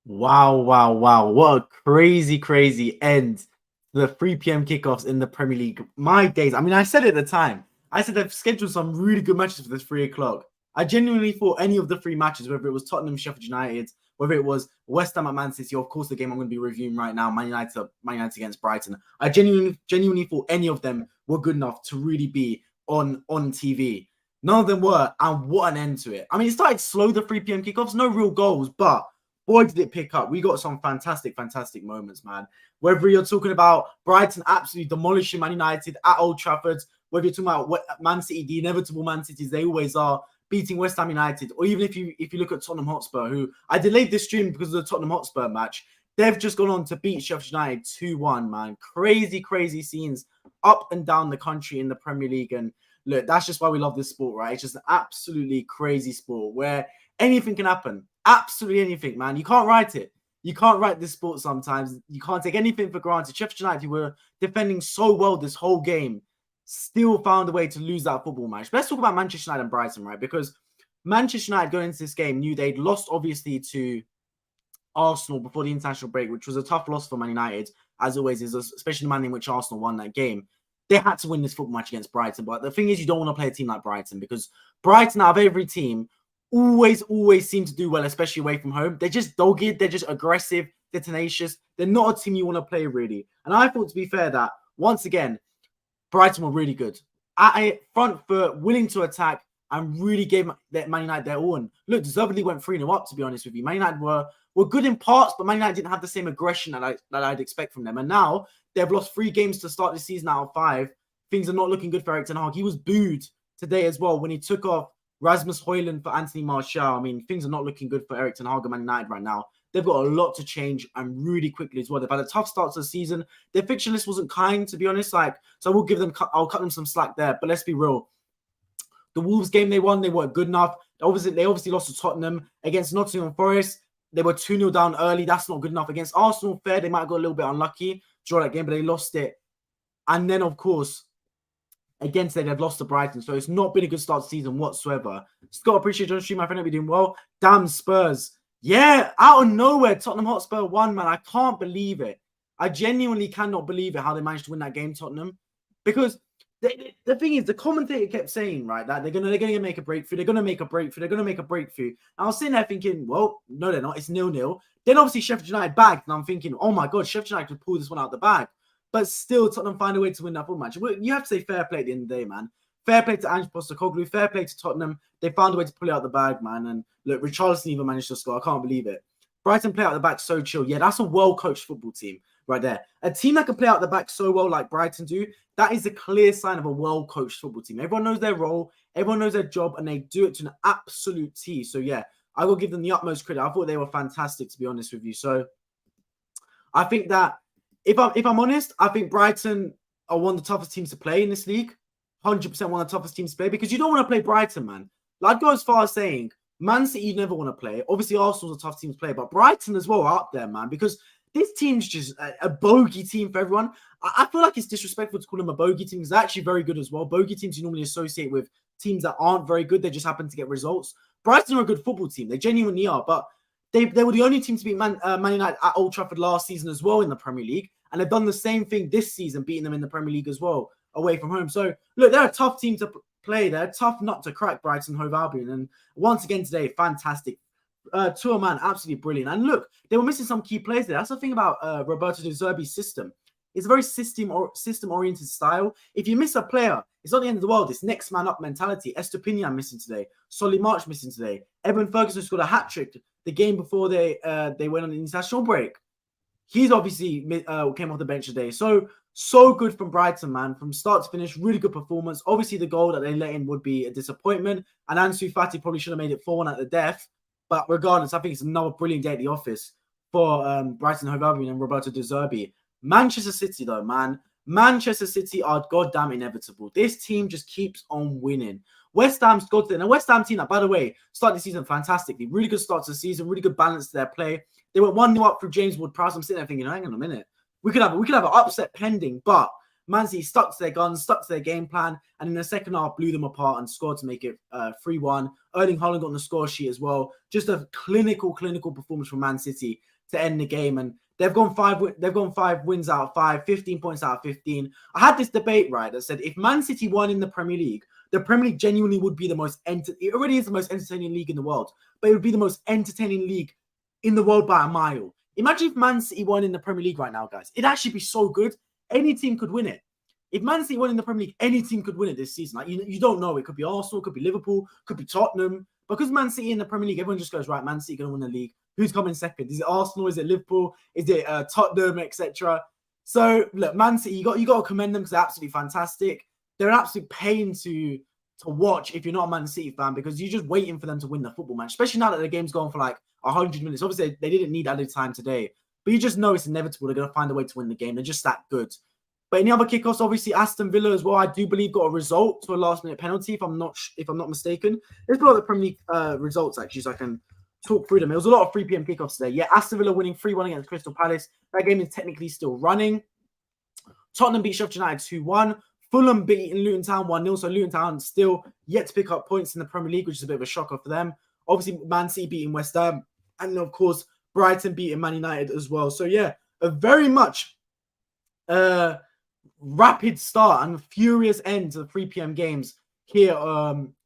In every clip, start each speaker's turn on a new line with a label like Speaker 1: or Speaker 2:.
Speaker 1: Wow, wow, wow. What a crazy end to the 3 p.m. kickoffs in the Premier League. My days. I mean, I said it at the time. I said they've scheduled some really good matches for this 3 o'clock. I genuinely thought any of the three matches, whether it was Tottenham, Sheffield United, whether it was West Ham at Man City, or of course the game I'm going to be reviewing right now, Man United against Brighton. I genuinely thought any of them were good enough to really be on TV. None of them were, and what an end to it. I mean, it started slow, the 3 p.m. kickoffs, no real goals, but boy, did it pick up. We got some fantastic moments, man. Whether you're talking about Brighton absolutely demolishing Man United at Old Trafford, whether you're talking about Man City, the inevitable Man Cities, they always are, beating West Ham United, or even if you look at Tottenham Hotspur, who I delayed this stream because of the Tottenham Hotspur match, they've just gone on to beat Sheffield United 2-1, man. Crazy scenes up and down the country in the Premier League. And look, that's just why we love this sport, right? It's just an absolutely crazy sport where anything can happen. Absolutely anything, man. You can't write it. You can't write this sport sometimes. You can't take anything for granted. Sheffield United, who were defending so well this whole game, still found a way to lose that football match. But let's talk about Manchester United and Brighton, right? Because Manchester United going into this game knew they'd lost, obviously, to Arsenal before the international break, which was a tough loss for Man United, as always is, especially the manner in which Arsenal won that game. They had to win this football match against Brighton. But the thing is, you don't want to play a team like Brighton, because Brighton, out of every team, always seem to do well, especially away from home. They're just dogged. They're just aggressive. They're tenacious. They're not a team you want to play, really. And I thought, to be fair, that once again, Brighton were really good. At a front foot, willing to attack, and really gave Man United their all. And look, deservedly went 3-0 up, to be honest with you. Man United were good in parts, but Man United didn't have the same aggression that I'd expect from them. And now they've lost 3 games to start the season out of 5. Things are not looking good for Erik ten Hag. He was booed today as well when he took off Rasmus Højlund for Anthony Martial. I mean, things are not looking good for Erik ten Hag and Man United right now. They've got a lot to change, and really quickly as well. They've had a tough start to the season. Their fixture list wasn't kind, to be honest. So I'll cut them some slack there. But let's be real. The Wolves game they won, they weren't good enough. They obviously lost to Tottenham. Against Nottingham Forest, they were 2-0 down early. That's not good enough. Against Arsenal, fair, they might have got a little bit unlucky, draw that game, but they lost it. And then, of course, against it, they've lost to Brighton. So it's not been a good start to the season whatsoever. Scott, appreciate you on stream. My friend, hope you're doing well. Damn Spurs. Yeah, out of nowhere, Tottenham Hotspur won, man. I can't believe it. I genuinely cannot believe it, how they managed to win that game, Tottenham. Because the thing is, the commentator kept saying, right, that they're gonna make a breakthrough. They're gonna make a breakthrough. They're gonna make a breakthrough. And I was sitting there thinking, well, no, they're not. It's 0-0. Then obviously Sheffield United bagged, and I'm thinking, oh my god, Sheffield United could pull this one out of the bag. But still, Tottenham find a way to win that football match. You have to say fair play at the end of the day, man. Fair play to Ange Postecoglou. Fair play to Tottenham. They found a way to pull it out the bag, man. And look, Richarlison even managed to score. I can't believe it. Brighton play out the back so chill. Yeah, that's a well-coached football team right there. A team that can play out the back so well like Brighton do, that is a clear sign of a well-coached football team. Everyone knows their role. Everyone knows their job, and they do it to an absolute T. So, yeah, I will give them the utmost credit. I thought they were fantastic, to be honest with you. So, I think that if I'm honest, I think Brighton are one of the toughest teams to play in this league. 100% one of the toughest teams to play, because you don't want to play Brighton, man. Like, I'd go as far as saying Man City you never want to play. Obviously, Arsenal's a tough team to play, but Brighton as well are up there, man, because this team's just a bogey team for everyone. I feel like it's disrespectful to call them a bogey team, because they're actually very good as well. Bogey teams you normally associate with teams that aren't very good. They just happen to get results. Brighton are a good football team. They genuinely are, but they were the only team to beat Man United at Old Trafford last season as well in the Premier League, and they've done the same thing this season, beating them in the Premier League as well, away from home. So, look, they're a tough team to play. They're a tough nut to crack, Brighton Hove Albion. And once again today, fantastic. Tour, man, absolutely brilliant. And look, they were missing some key players there. That's the thing about Roberto De Zerbi's system. It's a very system-oriented style. If you miss a player, it's not the end of the world. It's next man up mentality. Estepinian missing today. Solly March missing today. Evan Ferguson scored a hat-trick the game before they went on the international break. He's obviously came off the bench today. So good from Brighton, man. From start to finish, really good performance. Obviously, the goal that they let in would be a disappointment. And Ansu Fati probably should have made it 4-1 at the death. But regardless, I think it's another brilliant day at the office for Brighton Hove Albion and Roberto De Zerbi. Manchester City, though, man. Manchester City are goddamn inevitable. This team just keeps on winning. West Ham's got it. And a West Ham team that, by the way, started the season fantastically. Really good start to the season. Really good balance to their play. They went 1-0 up through James Ward-Prowse. I'm sitting there thinking, hang on a minute. We could have an upset pending, but Man City stuck to their guns, stuck to their game plan, and in the second half blew them apart and scored to make it 3-1. Erling Haaland got on the score sheet as well. Just a clinical performance from Man City to end the game, and they've gone 5 wins out of 5, 15 points out of 15. I had this debate, right, that said if Man City won in the Premier League, the Premier League genuinely would be it already is the most entertaining league in the world, but it would be the most entertaining league in the world by a mile. Imagine if Man City won in the Premier League right now, guys. It'd actually be so good. Any team could win it. If Man City won in the Premier League, any team could win it this season. Like you don't know. It could be Arsenal, could be Liverpool, could be Tottenham. Because Man City in the Premier League, everyone just goes, right, Man City going to win the league. Who's coming second? Is it Arsenal? Is it Liverpool? Is it Tottenham, etc.? So, look, Man City, you got to commend them because they're absolutely fantastic. They're an absolute pain to watch if you're not a Man City fan because you're just waiting for them to win the football match, especially now that the game's gone for like 100 minutes. Obviously, they didn't need added time today, but you just know it's inevitable. They're going to find a way to win the game. They're just that good. But any other kickoffs, obviously Aston Villa as well, I do believe got a result to a last-minute penalty, if I'm not mistaken. Let's pull out the Premier League results, actually, so I can talk through them. There was a lot of 3 p.m. kickoffs today. Yeah, Aston Villa winning 3-1 against Crystal Palace. That game is technically still running. Tottenham beat Sheffield United 2-1. Fulham beating Luton Town 1-0. So Luton Town still yet to pick up points in the Premier League, which is a bit of a shocker for them. Obviously, Man City beating West Ham. And, of course, Brighton beating Man United as well. So, yeah, a very much rapid start and furious end to the 3 p.m. games here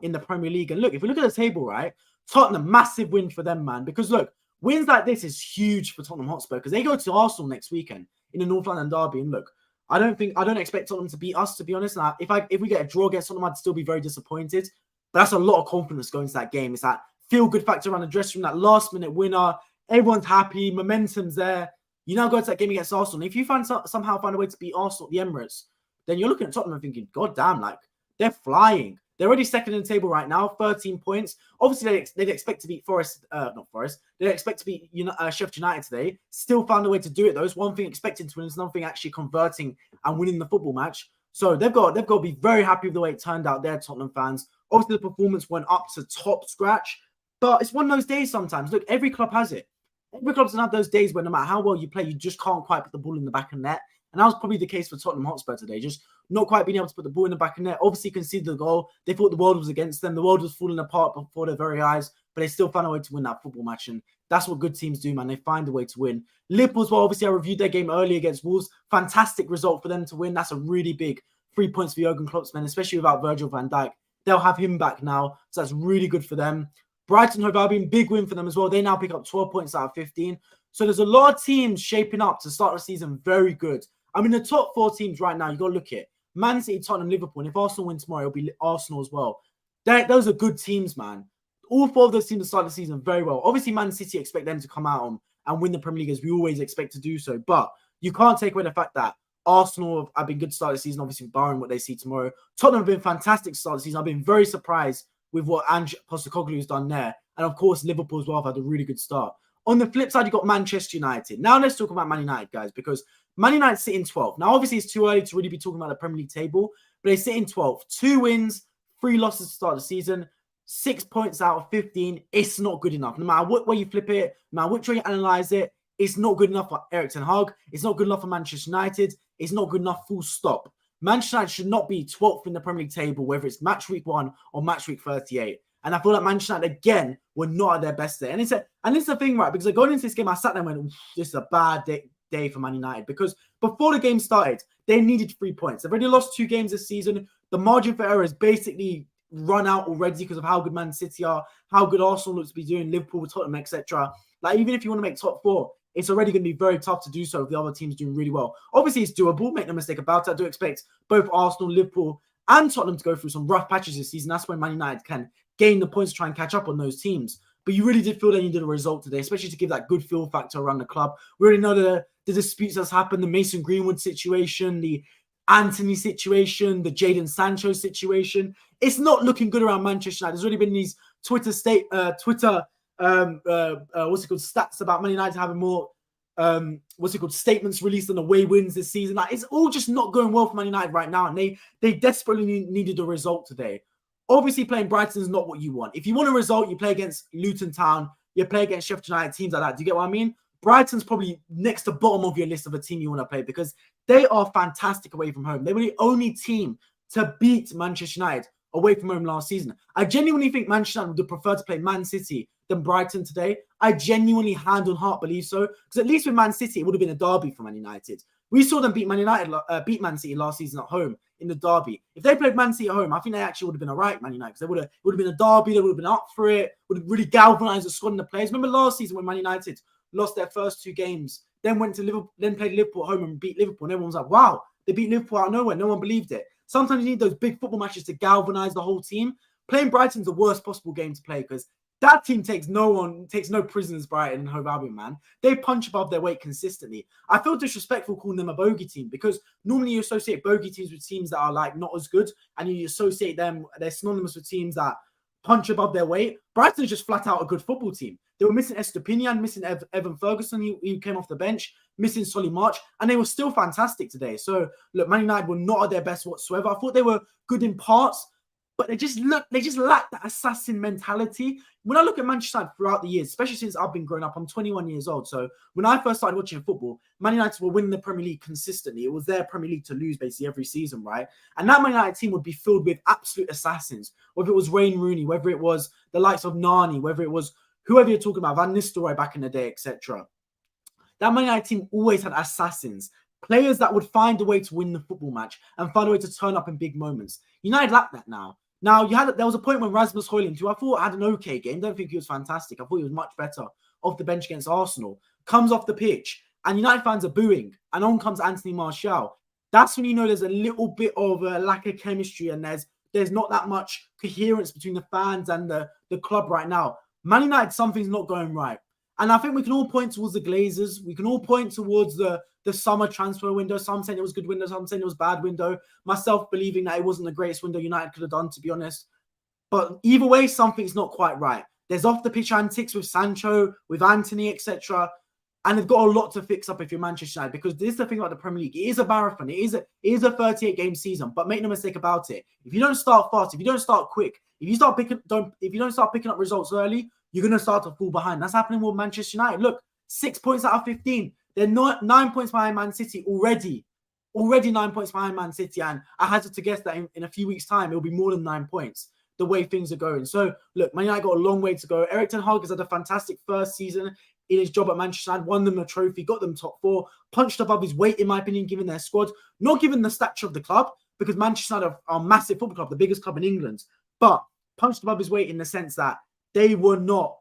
Speaker 1: in the Premier League. And, look, if we look at the table, right, Tottenham, massive win for them, man. Because, look, wins like this is huge for Tottenham Hotspur because they go to Arsenal next weekend in the North London derby. And, look, I don't expect Tottenham to beat us, to be honest. And if we get a draw against Tottenham, I'd still be very disappointed. But that's a lot of confidence going to that game. It's that feel-good factor around the dressing room, that last-minute winner. Everyone's happy. Momentum's there. You now go to that game against Arsenal. And if you somehow find a way to beat Arsenal at the Emirates, then you're looking at Tottenham and thinking, God damn, like, they're flying. They're already second in the table right now, 13 points. Obviously, they'd expect to beat They'd expect to beat Sheffield United today. Still found a way to do it, though. It's one thing expecting to win. It's another thing actually converting and winning the football match. So they've got to be very happy with the way it turned out there, Tottenham fans. Obviously, the performance went up to top scratch. But it's one of those days sometimes. Look, every club has it. Every club's going to have those days where no matter how well you play, you just can't quite put the ball in the back of the net. And that was probably the case for Tottenham Hotspur today. Just not quite being able to put the ball in the back of the net. Obviously, conceded the goal. They thought the world was against them. The world was falling apart before their very eyes. But they still found a way to win that football match. And that's what good teams do, man. They find a way to win. Liverpool as well. Obviously, I reviewed their game early against Wolves. Fantastic result for them to win. That's a really big 3 points for Jurgen Klopp's men, especially without Virgil van Dijk. They'll have him back now. So that's really good for them. Brighton, Hove Albion, big win for them as well. They now pick up 12 points out of 15. So there's a lot of teams shaping up to start the season very good. I mean, the top 4 teams right now, you got to look at Man City, Tottenham, Liverpool. And if Arsenal win tomorrow, it'll be Arsenal as well. Those are good teams, man. All 4 of those teams have started the season very well. Obviously, Man City expect them to come out and win the Premier League as we always expect to do so. But you can't take away the fact that Arsenal have been good to start the season, obviously barring what they see tomorrow. Tottenham have been fantastic to start the season. I've been very surprised with what Ange Postecoglou has done there. And of course, Liverpool as well have had a really good start. On the flip side, you've got Manchester United. Now let's talk about Man United, guys, because Man United sit in 12th. Now, obviously, it's too early to really be talking about the Premier League table, but they sit in 12th. 2 wins, 3 losses to start the season, 6 points out of 15. It's not good enough. No matter what way you flip it, no matter which way you analyze it, it's not good enough for Erik ten Hag. It's not good enough for Manchester United. It's not good enough, full stop. Manchester United should not be 12th in the Premier League table, whether it's match week 1 or match week 38. And I feel like Manchester United, again, were not at their best there. And it's the thing, right? Because going into this game, I sat there and went, this is a bad day for Man United. Because before the game started, they needed 3 points. They've already lost 2 games this season. The margin for error is basically run out already because of how good Man City are, how good Arsenal looks to be doing, Liverpool, Tottenham, etc. Like, even if you want to make top 4, it's already going to be very tough to do so if the other team's doing really well. Obviously, it's doable. Make no mistake about it. I do expect both Arsenal, Liverpool, and Tottenham to go through some rough patches this season. That's when Man United can gain the points to try and catch up on those teams. But you really did feel they needed a result today, especially to give that good feel factor around the club. We already know the disputes that's happened, the Mason Greenwood situation, the Anthony situation, the Jadon Sancho situation. It's not looking good around Manchester United. There's already been these stats about Man United having more statements released on away wins this season. Like, it's all just not going well for Man United right now, and they desperately needed a result today. Obviously, playing Brighton is not what you want. If you want a result, you play against Luton Town, you play against Sheffield United, teams like that. Do you get what I mean? Brighton's probably next to bottom of your list of a team you want to play because They are fantastic away from home. They were the only team to beat Manchester United away from home last season. I genuinely think Manchester United would prefer to play Man City than Brighton today. I genuinely, hand on heart, believe so. Because at least with Man City, it would have been a derby for Man United. We saw them beat beat Man City last season at home in the derby. If they played Man City at home, I think they actually would have been all right, Man United. Because it would have been a derby. They would have been up for it. Would have really galvanised the squad and the players. Remember last season when Man United lost their first 2 games, then went to Liverpool, then played Liverpool at home and beat Liverpool, and everyone was like, wow, they beat Liverpool out of nowhere. No one believed it. Sometimes you need those big football matches to galvanise the whole team. Playing Brighton's the worst possible game to play because that team takes no prisoners, Brighton and Hove Albion, man. They punch above their weight consistently. I feel disrespectful calling them a bogey team because normally you associate bogey teams with teams that are like not as good, and you associate them, they're synonymous with teams that punch above their weight. Brighton is just flat out a good football team. They were missing Estepinian, missing Evan Ferguson, who came off the bench, missing Solly March, and they were still fantastic today. So, look, Man United were not at their best whatsoever. I thought they were good in parts, but they just lack that assassin mentality. When I look at Manchester United throughout the years, especially since I've been growing up, I'm 21 years old. So when I first started watching football, Man United were winning the Premier League consistently. It was their Premier League to lose basically every season, right? And that Man United team would be filled with absolute assassins, whether it was Wayne Rooney, whether it was the likes of Nani, whether it was whoever you're talking about, Van Nistelrooy back in the day, etc. That Man United team always had assassins, players that would find a way to win the football match and find a way to turn up in big moments. United lack that now. Now, there was a point when Rasmus Højlund, who I thought had an okay game, don't think he was fantastic. I thought he was much better off the bench against Arsenal, comes off the pitch, and United fans are booing, and on comes Anthony Martial. That's when you know there's a little bit of a lack of chemistry, and there's not that much coherence between the fans and the club right now. Man United, something's not going right. And I think we can all point towards the Glazers. We can all point towards the summer transfer window. Some saying it was good window, some saying it was bad window. Myself believing that it wasn't the greatest window United could have done, to be honest. But either way, something's not quite right. There's off-the-pitch antics with Sancho, with Anthony, etc. And they've got a lot to fix up if you're Manchester United, because this is the thing about the Premier League. It is a marathon. It is a 38-game season. But make no mistake about it. If you don't start fast, if you don't start quick, if you don't start picking up results early, you're going to start to fall behind. That's happening with Manchester United. Look, 6 points out of 15. They're not 9 points behind Man City already. Already 9 points behind Man City. And I hazard to guess that in a few weeks' time, it'll be more than 9 points, the way things are going. So, look, Man United got a long way to go. Erik ten Hag has had a fantastic first season in his job at Manchester United, won them a trophy, got them top 4, punched above his weight, in my opinion, given their squad. Not given the stature of the club, because Manchester United are a massive football club, the biggest club in England, but punched above his weight in the sense that they were not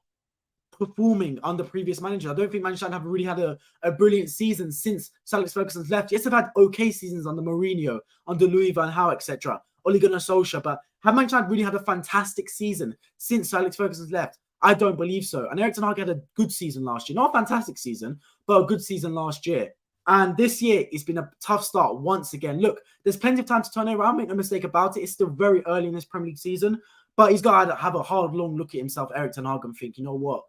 Speaker 1: performing under previous managers. I don't think Manchester United have really had a brilliant season since Sir Alex Ferguson's left. Yes, they've had okay seasons under Mourinho, under Louis van Gaal, etc., Ole Gunnar Solskjaer, but have Manchester United really had a fantastic season since Sir Alex Ferguson's left? I don't believe so. And Erik ten Hag had a good season last year. Not a fantastic season, but a good season last year. And this year, it's been a tough start once again. Look, there's plenty of time to turn it around. Make no mistake about it. It's still very early in this Premier League season. But he's got to have a hard, long look at himself, Erik ten Hag, and think, you know what?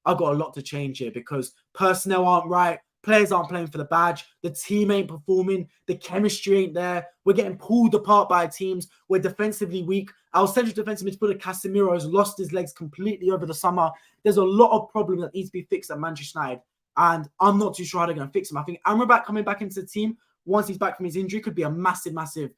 Speaker 1: I've got a lot to change here because personnel aren't right. Players aren't playing for the badge. The team ain't performing. The chemistry ain't there. We're getting pulled apart by teams. We're defensively weak. Our central defensive midfielder, Casemiro, has lost his legs completely over the summer. There's a lot of problems that need to be fixed at Manchester United. And I'm not too sure how they're going to fix them. I think Amrabat coming back into the team once he's back from his injury could be a massive, massive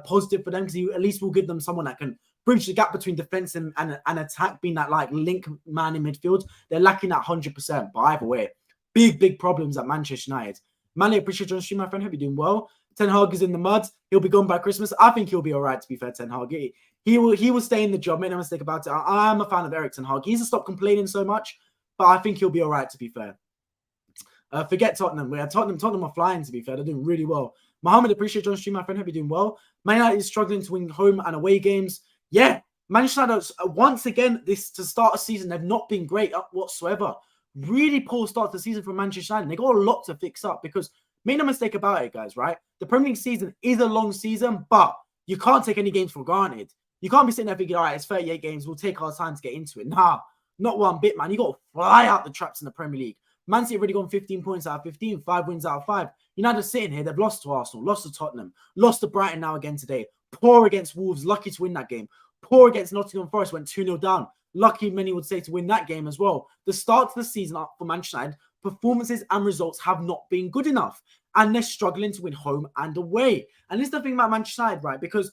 Speaker 1: positive for them, because he at least will give them someone that can bridge the gap between defense and attack, being that like link man in midfield. They're lacking that 100%. But either way, big problems at Manchester United. Manny, appreciate your stream, my friend. Hope you're doing well. Ten Hag is in the mud. He'll be gone by Christmas. I think he'll be all right, to be fair, Ten Hag. He will stay in the job. Make no mistake about it. I'm a fan of Erik ten Hag. He needs to stop complaining so much, but I think he'll be all right, to be fair. Forget Tottenham. Tottenham are flying, to be fair. They're doing really well. Mohammed, appreciate your stream, my friend. Hope you're doing well. Man United is struggling to win home and away games. Yeah, Manchester United, once again, to start a season, they've not been great whatsoever. Really poor start to the season for Manchester United. They got a lot to fix up, because make no mistake about it, guys, right? The Premier League season is a long season, but you can't take any games for granted. You can't be sitting there thinking, all right, it's 38 games. We'll take our time to get into it. Nah, not one bit, man. You got to fly out the traps in the Premier League. Man City have already gone 15 points out of 15, 5 wins out of 5. United are sitting here. They've lost to Arsenal, lost to Tottenham, lost to Brighton now again today. Poor against Wolves, lucky to win that game. Poor against Nottingham Forest, went 2-0 down. Lucky, many would say, to win that game as well. The start of the season for Manchester United, performances and results have not been good enough. and they're struggling to win home and away. And this is the thing about Manchester United, right? Because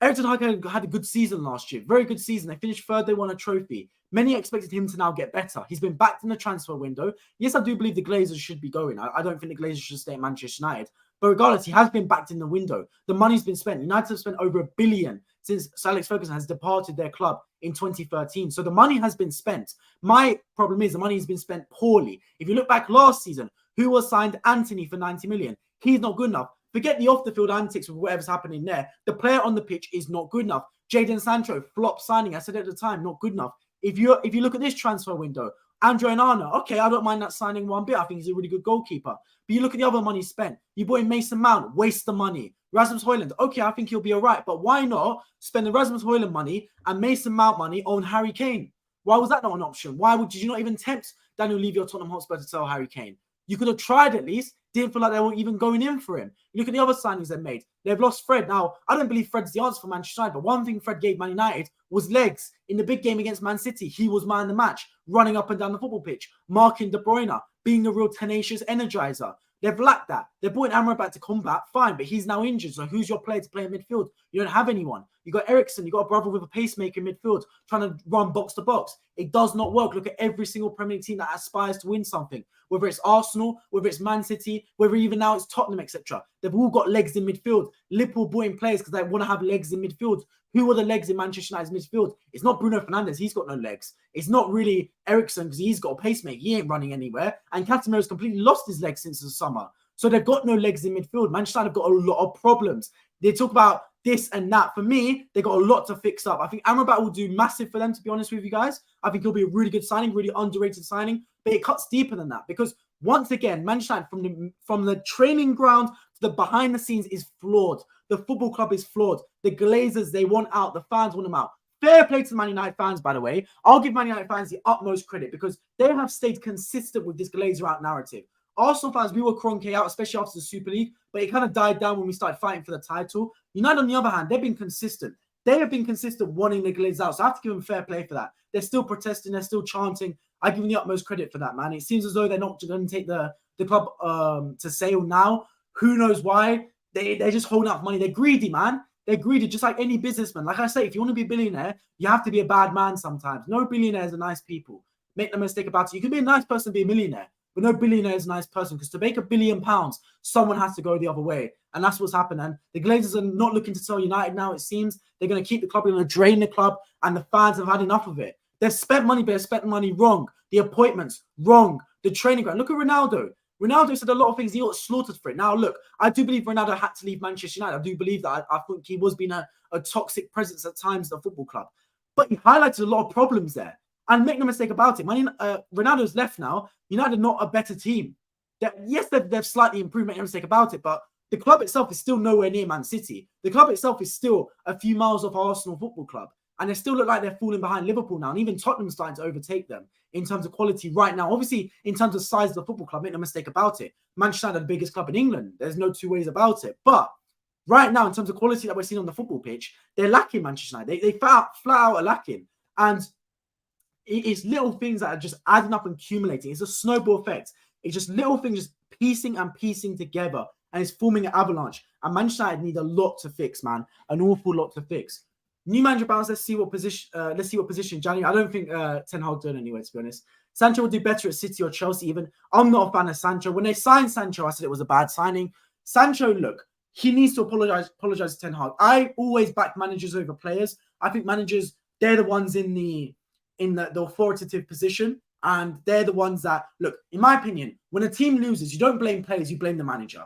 Speaker 1: Erik ten Hag had a good season last year, very good season. They finished third, they won a trophy. Many expected him to now get better. He's been backed in the transfer window. Yes, I do believe the Glazers should be going. I don't think the Glazers should stay at Manchester United. But regardless, he has been backed in the window. The money's been spent. United have spent over $1 billion since Sir Alex Ferguson has departed their club in 2013. So the money has been spent. My problem is the money has been spent poorly. If you look back last season, who was signed? Anthony for 90 million. He's not good enough. Forget the off-the-field antics with whatever's happening there. The player on the pitch is not good enough. Jadon Sancho, flop signing. I said at the time, not good enough. If you look at this transfer window, Andre Onana, okay, I don't mind that signing one bit. I think he's a really good goalkeeper. But you look at the other money spent. You bought in Mason Mount, waste the money. Rasmus Højlund, okay, I think he'll be all right. But why not spend the Rasmus Højlund money and Mason Mount money on Harry Kane? Why was that not an option? Did you not even tempt Daniel Levy or Tottenham Hotspur to sell Harry Kane? You could have tried at least. Didn't feel like they were even going in for him. You look at the other signings they've made. They've lost Fred. Now, I don't believe Fred's the answer for Manchester United, but one thing Fred gave Man United was legs. In the big game against Man City, he was man of the match, running up and down the football pitch, marking De Bruyne, being a real tenacious energizer. They've lacked that. They're brought Amrabat to combat, fine, but he's now injured. So who's your player to play in midfield? You don't have anyone. You got Eriksen, you got a brother with a pacemaker in midfield trying to run box to box. It does not work. Look at every single Premier League team that aspires to win something, whether it's Arsenal, whether it's Man City, whether even now it's Tottenham, etc. They've all got legs in midfield. Liverpool brought in players because they want to have legs in midfield. Who are the legs in Manchester United's midfield? It's not Bruno Fernandes. He's got no legs. It's not really Eriksen because he's got a pacemaker. He ain't running anywhere. And Casemiro's completely lost his legs since the summer. So they've got no legs in midfield. Manchester United have got a lot of problems. They talk about this and that. For me, they got a lot to fix up. I think Amrabat will do massive for them, to be honest with you guys. I think he'll be a really good signing, really underrated signing. But it cuts deeper than that because once again, Manchester United from the training ground to the behind the scenes is flawed. The football club is flawed. The Glazers, they want out. The fans want them out. Fair play to the Man United fans, by the way. I'll give Man United fans the utmost credit because they have stayed consistent with this Glazer out narrative. Arsenal fans, we were Kroenke out, especially after the Super League, but it kind of died down when we started fighting for the title. United, on the other hand, they've been consistent. They have been consistent wanting the Glazers out, so I have to give them fair play for that. They're still protesting, they're still chanting. I give them the utmost credit for that, man. It seems as though they're not going to take the club to sale now. Who knows why? They're just holding out for money. They're greedy, man. They're greedy, just like any businessman. Like I say, if you want to be a billionaire, you have to be a bad man sometimes. No billionaires are nice people. Make no mistake about it. You can be a nice person and be a millionaire, but no billionaire is a nice person because to make £1 billion, someone has to go the other way. And that's what's happened. And the Glazers are not looking to sell United now, it seems. They're going to keep the club, they're going to drain the club, and the fans have had enough of it. They've spent money, but they've spent money wrong. The appointments, wrong. The training ground. Look at Ronaldo. Ronaldo said a lot of things. He got slaughtered for it. Now, look, I do believe Ronaldo had to leave Manchester United. I do believe that. I think he was being a toxic presence at times at the football club. But he highlighted a lot of problems there. And make no mistake about it, Ronaldo's left now. United are not a better team. Yes, they've slightly improved, make no mistake about it, but the club itself is still nowhere near Man City. The club itself is still a few miles off Arsenal Football Club. And they still look like they're falling behind Liverpool now. And even Tottenham's starting to overtake them in terms of quality right now. Obviously, in terms of size of the football club, make no mistake about it. Manchester United are the biggest club in England. There's no two ways about it. But right now, in terms of quality that we're seeing on the football pitch, they're lacking Manchester United. They flat out are lacking. And it's little things that are just adding up and accumulating. It's a snowball effect. It's just little things just piecing together. And it's forming an avalanche. And Manchester United need a lot to fix, man. An awful lot to fix. New manager bounce. Let's see what position. January. I don't think Ten Hag done anyway, to be honest. Sancho will do better at City or Chelsea even. I'm not a fan of Sancho. When they signed Sancho, I said it was a bad signing. Sancho, look, he needs to apologize to Ten Hag. I always back managers over players. I think managers, they're the ones in the authoritative position. And they're the ones that, look, in my opinion, when a team loses, you don't blame players, you blame the manager.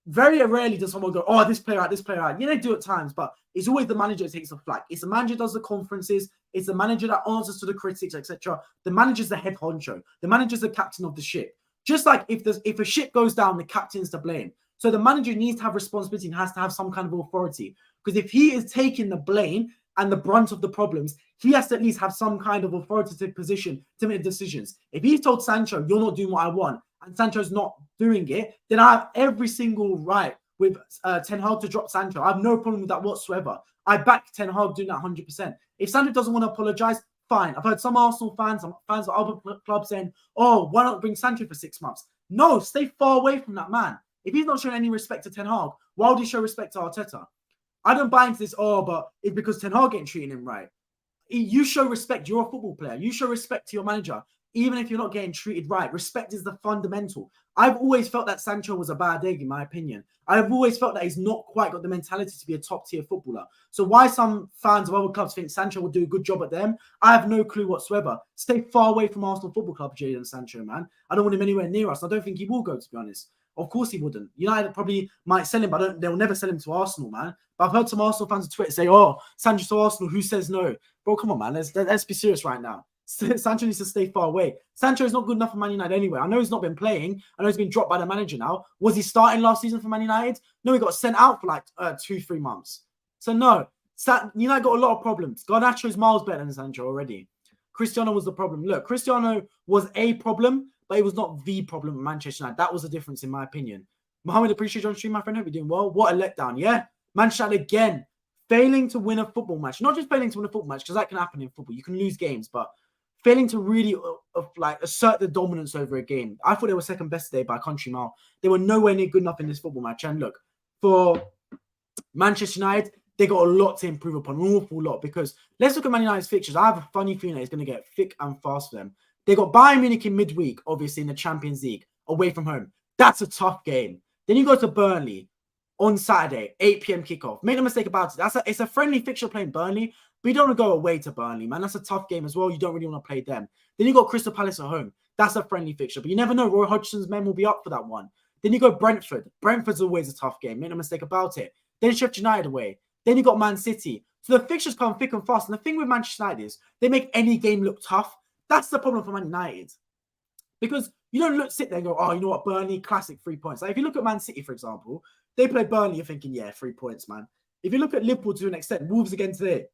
Speaker 1: Very rarely does someone go, oh, this player out, this player out. Yeah, they do at times, but it's always the manager that takes the flak. It's the manager that does the conferences. It's the manager that answers to the critics, etc. The manager's the head honcho. The manager's the captain of the ship. Just like if a ship goes down, the captain's to blame. So the manager needs to have responsibility and has to have some kind of authority. Because if he is taking the blame and the brunt of the problems, he has to at least have some kind of authoritative position to make decisions. If he's told Sancho, you're not doing what I want, and Sancho's not doing it, then I have every single right with Ten Hag to drop Sancho. I have no problem with that whatsoever. I back Ten Hag doing that 100%. If Sancho doesn't want to apologise, fine. I've heard some Arsenal fans, some fans of other clubs saying, oh, why not bring Sancho for 6 months? No, stay far away from that man. If he's not showing any respect to Ten Hag, why would he show respect to Arteta? I don't buy into this, but it's because Ten Hag ain't treating him right. You show respect. You're a football player. You show respect to your manager, even if you're not getting treated right. Respect is the fundamental. I've always felt that Sancho was a bad egg, in my opinion. I've always felt that he's not quite got the mentality to be a top-tier footballer. So why some fans of other clubs think Sancho will do a good job at them, I have no clue whatsoever. Stay far away from Arsenal Football Club, Jadon Sancho, man. I don't want him anywhere near us. I don't think he will go, to be honest. Of course he wouldn't. United probably might sell him, but they'll never sell him to Arsenal, man. But I've heard some Arsenal fans on Twitter say, oh, Sancho to Arsenal, who says no? Bro, come on, man. Let's be serious right now. Sancho needs to stay far away. Sancho is not good enough for Man United anyway. I know he's not been playing. I know he's been dropped by the manager now. Was he starting last season for Man United? No, he got sent out for like 2-3 months. So no, United got a lot of problems. Garnacho is miles better than Sancho already. Cristiano was the problem. Look, Cristiano was a problem, but it was not the problem at Manchester United. That was the difference, in my opinion. Mohammed, appreciate you on stream, my friend. Hope you're doing well. What a letdown, yeah? Manchester United again, failing to win a football match. Not just failing to win a football match, because that can happen in football. You can lose games, but failing to really assert the dominance over a game. I thought they were second best today by a country mile. They were nowhere near good enough in this football match. And look, for Manchester United, they got a lot to improve upon, an awful lot. Because let's look at Man United's fixtures. I have a funny feeling that it's going to get thick and fast for them. They got Bayern Munich in midweek, obviously, in the Champions League, away from home. That's a tough game. Then you go to Burnley on Saturday, 8 p.m. kickoff. Make no mistake about it. It's a friendly fixture playing Burnley, but you don't want to go away to Burnley, man. That's a tough game as well. You don't really want to play them. Then you got Crystal Palace at home. That's a friendly fixture, but you never know. Roy Hodgson's men will be up for that one. Then you go Brentford. Brentford's always a tough game. Make no mistake about it. Then Sheffield United away. Then you got Man City. So the fixtures come thick and fast. And the thing with Manchester United is they make any game look tough. That's the problem for Man United. Because you don't sit there and go, oh, you know what, Burnley, classic 3 points. Like if you look at Man City, for example, they play Burnley, you're thinking, yeah, 3 points, man. If you look at Liverpool to an extent, Wolves again today,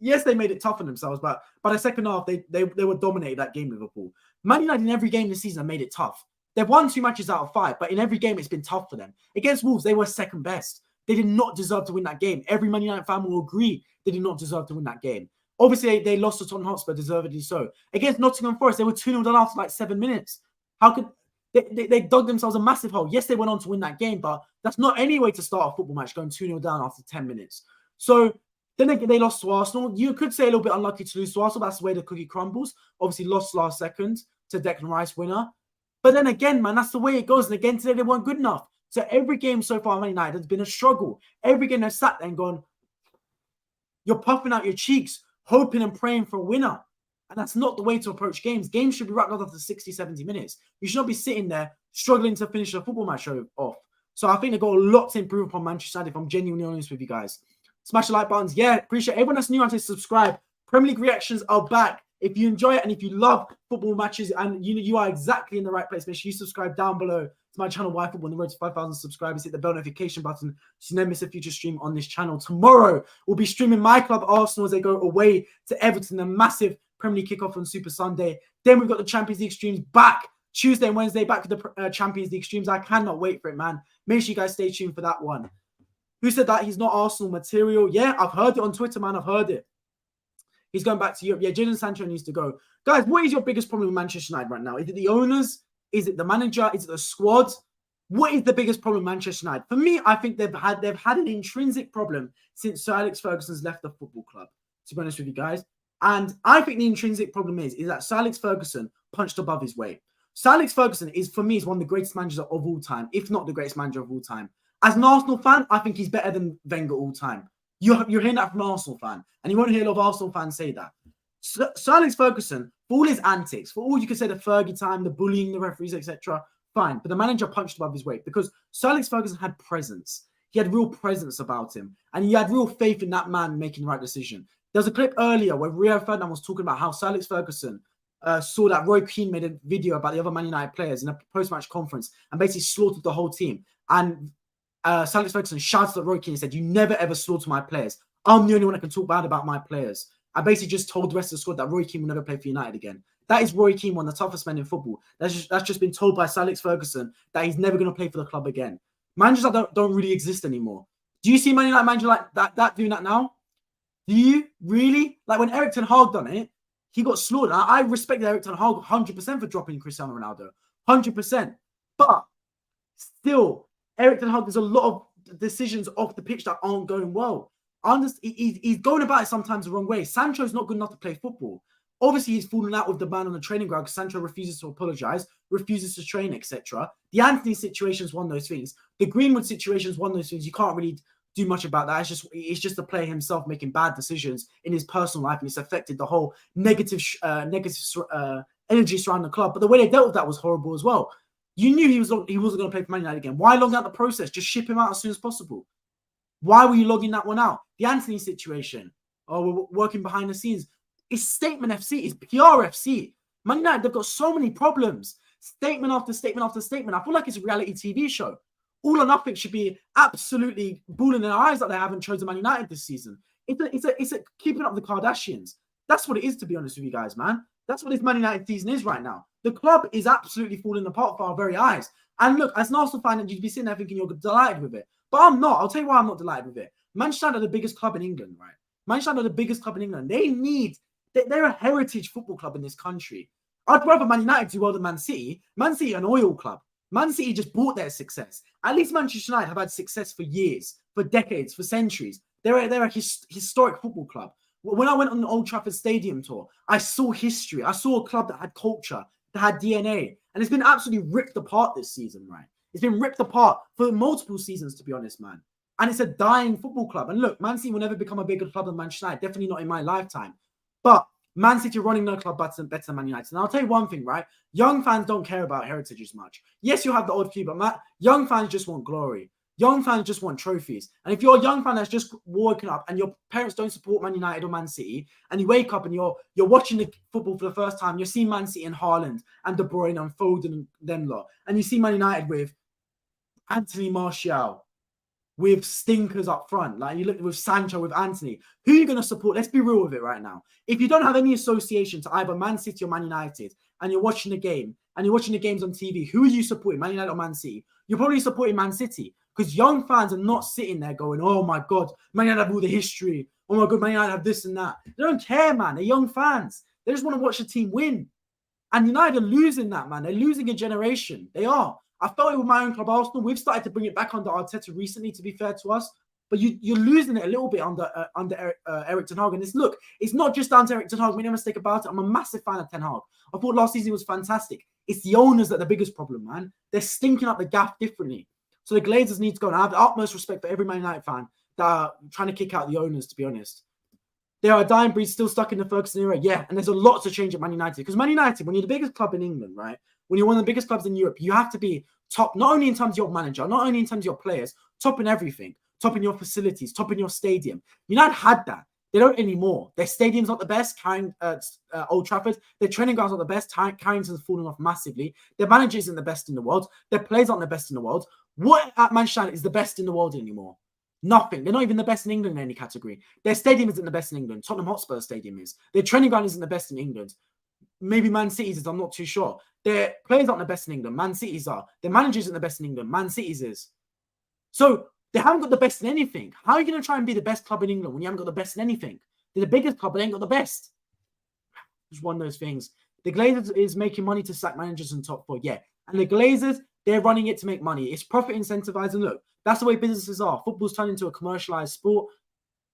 Speaker 1: yes, they made it tough on themselves, but by the second half, they were dominated that game, Liverpool. Man United in every game this season have made it tough. They've won 2 matches out of 5, but in every game, it's been tough for them. Against Wolves, they were second best. They did not deserve to win that game. Every Man United fan will agree they did not deserve to win that game. Obviously, they lost to Tottenham Hotspur, deservedly so. Against Nottingham Forest, they were 2-0 down after like 7 minutes. How could they dug themselves a massive hole? Yes, they went on to win that game, but that's not any way to start a football match, going 2-0 down after 10 minutes. So then they lost to Arsenal. You could say a little bit unlucky to lose to Arsenal. That's the way the cookie crumbles. Obviously, lost last second to Declan Rice winner. But then again, man, that's the way it goes. And again, today they weren't good enough. So every game so far, Man United has been a struggle. Every game they've sat there and gone, you're puffing out your cheeks, hoping and praying for a winner. And that's not the way to approach games. Games should be wrapped up after 60, 70 minutes. You should not be sitting there struggling to finish a football match off. So I think they've got a lot to improve upon Manchester United, if I'm genuinely honest with you guys. Smash the like buttons. Yeah, appreciate everyone that's new to subscribe. Premier League reactions are back. If you enjoy it and if you love football matches and you are exactly in the right place, make sure you subscribe down below to my channel, Why Football, on the road to 5,000 subscribers. Hit the bell notification button so you never miss a future stream on this channel. Tomorrow, we'll be streaming my club, Arsenal, as they go away to Everton, a massive Premier League kickoff on Super Sunday. Then we've got the Champions League streams back Tuesday and Wednesday, back with the Champions League streams. I cannot wait for it, man. Make sure you guys stay tuned for that one. Who said that he's not Arsenal material? Yeah, I've heard it on Twitter, man. I've heard it. He's going back to Europe. Yeah, Jadon Sancho needs to go. Guys, what is your biggest problem with Manchester United right now? Is it the owners? Is it the manager? Is it the squad? What is the biggest problem with Manchester United? For me, I think they've had an intrinsic problem since Sir Alex Ferguson's left the football club, to be honest with you guys. And I think the intrinsic problem is that Sir Alex Ferguson punched above his weight. Sir Alex Ferguson is, for me, is one of the greatest managers of all time, if not the greatest manager of all time. As an Arsenal fan, I think he's better than Wenger all time. You're hearing that from an Arsenal fan, and you won't hear a lot of Arsenal fans say that. Sir Alex Ferguson, for all his antics, for all you can say the Fergie time, the bullying, the referees, etc., fine. But the manager punched above his weight because Sir Alex Ferguson had presence. He had real presence about him, and he had real faith in that man making the right decision. There was a clip earlier where Rio Ferdinand was talking about how Sir Alex Ferguson saw that Roy Keane made a video about the other Man United players in a post-match conference and basically slaughtered the whole team. And Sir Alex Ferguson shouted at Roy Keane and said, "You never ever slaughter my players. I'm the only one that can talk bad about my players." I basically just told the rest of the squad that Roy Keane will never play for United again. That is Roy Keane, one of the toughest men in football. That's just been told by Sir Alex Ferguson that he's never going to play for the club again. Managers that don't really exist anymore. Do you see Man United manager like that doing that now? Do you really? Like when Eric Ten Hag done it, he got slaughtered. I respect Eric Ten Hag 100% for dropping Cristiano Ronaldo. 100%. But still, Erik Ten Hag, there's a lot of decisions off the pitch that aren't going well. He's going about it sometimes the wrong way. Sancho's not good enough to play football. Obviously, he's falling out with the man on the training ground because Sancho refuses to apologise, refuses to train, etc. The Anthony situation is one of those things. The Greenwood situation is one of those things. You can't really do much about that. It's just the player himself making bad decisions in his personal life, and it's affected the whole negative energy surrounding the club. But the way they dealt with that was horrible as well. You knew he wasn't going to play for Man United again. Why long out the process? Just ship him out as soon as possible. Why were you logging that one out? The Anthony situation. Oh, we're working behind the scenes. It's statement FC. It's PR FC. Man United, they've got so many problems. Statement after statement after statement. I feel like it's a reality TV show. All or nothing should be absolutely bawling their eyes that they haven't chosen Man United this season. It's a keeping up the Kardashians. That's what it is, to be honest with you guys, man. That's what this Man United season is right now. The club is absolutely falling apart for our very eyes. And look, as an Arsenal fan, you'd be sitting there thinking you're delighted with it. But I'm not. I'll tell you why I'm not delighted with it. Manchester United are the biggest club in England, right? Manchester United are the biggest club in England. They're a heritage football club in this country. I'd rather Man United do well than Man City. Man City are an oil club. Man City just bought their success. At least Manchester United have had success for years, for decades, for centuries. They're a historic football club. When I went on the Old Trafford Stadium tour, I saw history. I saw a club that had culture, that had DNA. And it's been absolutely ripped apart this season, right? It's been ripped apart for multiple seasons, to be honest, man. And it's a dying football club. And look, Man City will never become a bigger club than Manchester United. Definitely not in my lifetime. But Man City are running no club better than Man United. And I'll tell you one thing, right? Young fans don't care about heritage as much. Yes, you'll have the odd few, but young fans just want glory. Young fans just want trophies. And if you're a young fan that's just woken up and your parents don't support Man United or Man City, and you wake up and you're watching the football for the first time, you're seeing Man City and Haaland and De Bruyne and Foden and them lot, and you see Man United with Anthony Martial, with stinkers up front, like you look with Sancho, with Anthony, who are you going to support? Let's be real with it right now. If you don't have any association to either Man City or Man United, and you're watching the game, and you're watching the games on TV, who are you supporting, Man United or Man City? You're probably supporting Man City, because young fans are not sitting there going, oh my God, Man United have all the history. Oh my God, Man United have this and that. They don't care, man. They're young fans. They just want to watch the team win. And United are losing that, man. They're losing a generation. They are. I felt it with my own club, Arsenal. We've started to bring it back under Arteta recently, to be fair to us. But you're losing it a little bit under Erik Ten Hag. And it's not just down to Erik Ten Hag. Make no mistake about it. I'm a massive fan of Ten Hag. I thought last season was fantastic. It's the owners that are the biggest problem, man. They're stinking up the gaff differently. So the Glazers need to go. And I have the utmost respect for every Man United fan that are trying to kick out the owners, to be honest. They are a dying breed still stuck in the Ferguson era. Yeah, and there's a lot to change at Man United. Because Man United, when you're the biggest club in England, right? When you're one of the biggest clubs in Europe, you have to be top, not only in terms of your manager, not only in terms of your players, top in everything. Top in your facilities, top in your stadium. United had that. They don't anymore. Their stadium's not the best, Old Trafford. Their training ground's not the best. Carrington's fallen off massively. Their manager isn't the best in the world. Their players aren't the best in the world. What at Manchester United is the best in the world anymore? Nothing. They're not even the best in England in any category. Their stadium isn't the best in England. Tottenham Hotspur Stadium is. Their training ground isn't the best in England. Maybe Man City's is, I'm not too sure. Their players aren't the best in England. Man City's are. Their manager isn't the best in England. Man City's is. So they haven't got the best in anything. How are you going to try and be the best club in England when you haven't got the best in anything? They're the biggest club, but they ain't got the best. It's one of those things. The Glazers is making money to sack managers in top four, yeah. And the Glazers, they're running it to make money. It's profit incentivized. And look, that's the way businesses are. Football's turned into a commercialized sport.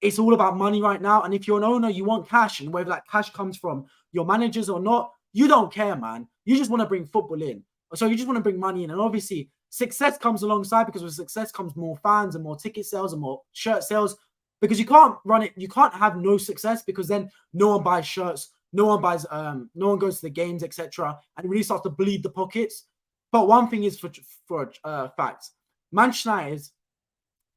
Speaker 1: It's all about money right now. And if you're an owner, you want cash. And whether that cash comes from your managers or not, you don't care, man. You just want to bring football in. So you just want to bring money in. And obviously, success comes alongside, because with success comes more fans and more ticket sales and more shirt sales, because you can't run it. You can't have no success, because then no one buys shirts, no one goes to the games, etc. And it really starts to bleed the pockets. But one thing is for a fact, Manchester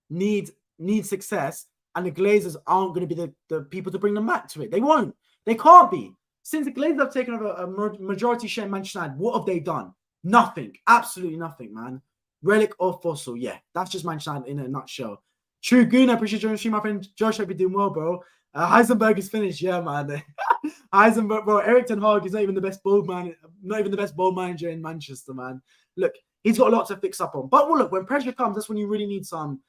Speaker 1: United need success, and the Glazers aren't going to be the people to bring them back to it. They won't. They can't be. Since the Glazers have taken over a majority share in Manchester United, what have they done? Nothing. Absolutely nothing, man. Relic or fossil. Yeah, that's just Manchester United in a nutshell. True Goon, I appreciate you joining my friend Josh. Hope you're doing well, bro. Heisenberg is finished. Yeah, man. Heisenberg, bro. Erik Ten Hag is not even the best ball manager in Manchester, man. Look, he's got a lot to fix up on. But well, look, when pressure comes, that's when you really need some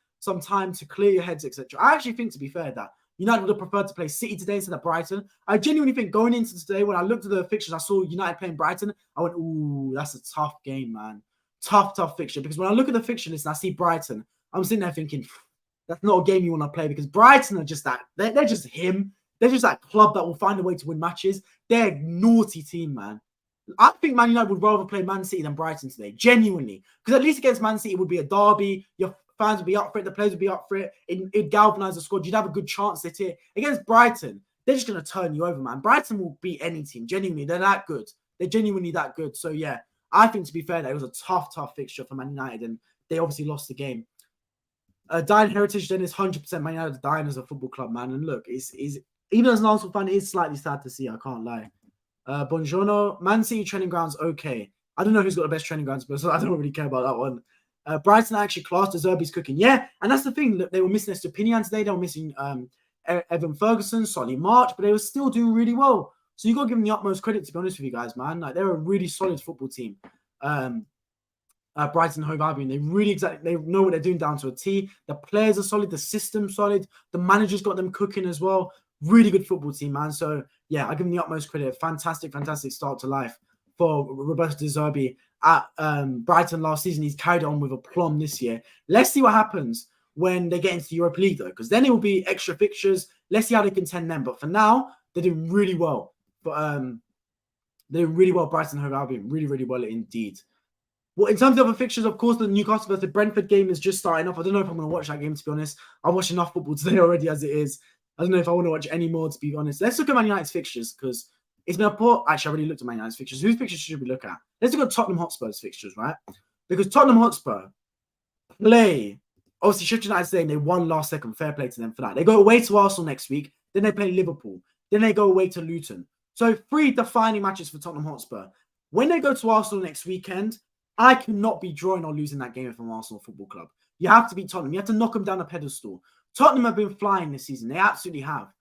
Speaker 1: time to clear your heads, etc. I actually think, to be fair, that United would have preferred to play City today instead of Brighton. I genuinely think going into today, when I looked at the fixtures, I saw United playing Brighton. I went, ooh, that's a tough game, man. tough fixture. Because when I look at the fixture list and I see Brighton, I'm sitting there thinking, that's not a game you want to play, because Brighton are just that. They're just him. They're just that club that will find a way to win matches. They're a naughty team, man. I think Man United would rather play Man City than Brighton today, genuinely. Because at least against Man City, it would be a derby. Your fans would be up for it. The players would be up for it. It'd galvanise the squad. You'd have a good chance at it. Against Brighton, they're just going to turn you over, man. Brighton will beat any team. Genuinely, they're that good. They're genuinely that good. So, yeah, I think, to be fair, that it was a tough fixture for Man United, and they obviously lost the game. Dying heritage then is 100% Man United dying as a football club, man. And look, it's even as an Arsenal fan, it is slightly sad to see. I can't lie. Buongiorno. Man City training grounds, okay. I don't know who's got the best training grounds, but so I don't really care about that one. Brighton actually classed as Zerbi's cooking. Yeah, and that's the thing. That they were missing Estupinian today. They were missing Evan Ferguson, Solly March, but they were still doing really well. So you got to give them the utmost credit, to be honest with you guys, man. Like, they're a really solid football team. Brighton Hove Albion, they know what they're doing down to a T. The players are solid, the system's solid, the manager's got them cooking as well. Really good football team, man. So yeah, I give them the utmost credit. Fantastic start to life for Roberto De Zerbi at Brighton last season. He's carried on with aplomb this year. Let's see what happens when they get into the Europa League, though, because then it will be extra fixtures. Let's see how they contend then. But for now, they're doing really well. But they're doing really well, Brighton Hove Albion. Really well indeed. Well, in terms of other fixtures, of course, the Newcastle versus Brentford game is just starting off. I don't know if I'm going to watch that game, to be honest. I watched enough football today already as it is. I don't know if I want to watch any more, to be honest. Let's look at Man United's fixtures, because it's been a poor... Actually, I already looked at Man United's fixtures. Whose fixtures should we look at? Let's look at Tottenham Hotspur's fixtures, right? Because Tottenham Hotspur play... Obviously, Sheffield United today, and they won last second. Fair play to them for that. They go away to Arsenal next week. Then they play Liverpool. Then they go away to Luton. So 3 defining matches for Tottenham Hotspur. When they go to Arsenal next weekend, I cannot be drawing or losing that game from Arsenal Football Club. You have to beat Tottenham. You have to knock them down a pedestal. Tottenham have been flying this season. They absolutely have.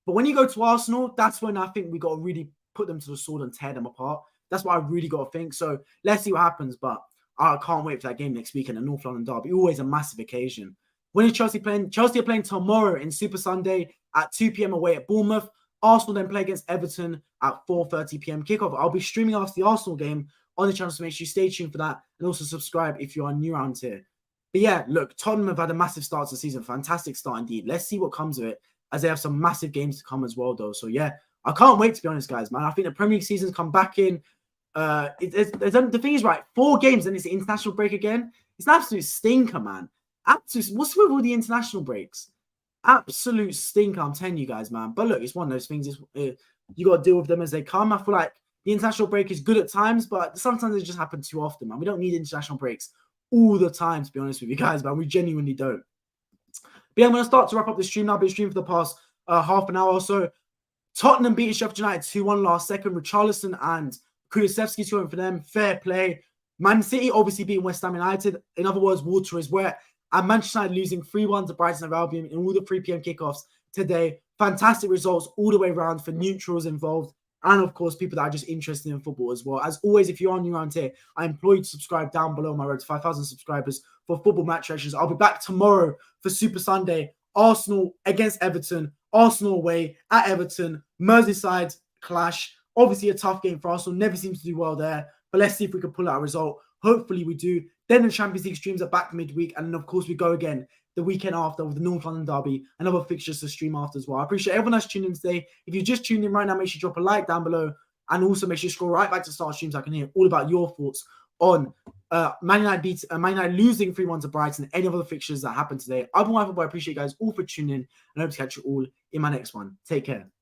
Speaker 1: But when you go to Arsenal, that's when I think we got to really put them to the sword and tear them apart. That's what I really got to think. So let's see what happens. But I can't wait for that game next weekend, the North London derby. Always a massive occasion. When is Chelsea playing? Chelsea are playing tomorrow in Super Sunday at 2 p.m. away at Bournemouth. Arsenal then play against Everton at 4:30 p.m. kickoff. I'll be streaming after the Arsenal game on the channel, so make sure you stay tuned for that, and also subscribe if you are new around here. But yeah, look, Tottenham have had a massive start to the season. Fantastic start indeed. Let's see what comes of it, as they have some massive games to come as well, though. So yeah, I can't wait, to be honest, guys, man. I think the Premier League season's come back in. The thing is, right, 4 games, and it's the international break again. It's an absolute stinker, man. What's with all the international breaks? Absolute stinker, I'm telling you guys, man. But look, it's one of those things. You got to deal with them as they come. I feel like the international break is good at times, but sometimes it just happens too often, man. We don't need international breaks all the time, to be honest with you guys, man. We genuinely don't. But yeah, I'm going to start to wrap up the stream now. I've been streaming for the past half an hour or so. Tottenham beating Sheffield United 2-1 last second. Richarlison and Kulusevski scoring for them. Fair play. Man City obviously beating West Ham United. In other words, water is wet. And Manchester United losing 3-1 to Brighton and Albion in all the 3 p.m. kickoffs today. Fantastic results all the way around for neutrals involved. And, of course, people that are just interested in football as well. As always, if you are new around here, I implore you to subscribe down below my road to 5,000 subscribers for football match reactions. I'll be back tomorrow for Super Sunday. Arsenal against Everton. Arsenal away at Everton. Merseyside clash. Obviously, a tough game for Arsenal. Never seems to do well there. But let's see if we can pull out a result. Hopefully, we do. Then the Champions League streams are back midweek. And then, of course, we go again the weekend after with the North London derby and other fixtures to stream after as well. I appreciate everyone that's tuned in today. If you just tuned in right now, make sure you drop a like down below, and also make sure you scroll right back to start streams so I can hear all about your thoughts on Man United losing 3-1 to Brighton and any other fixtures that happened today. Otherwise, I appreciate you guys all for tuning in, and I hope to catch you all in my next one. Take care.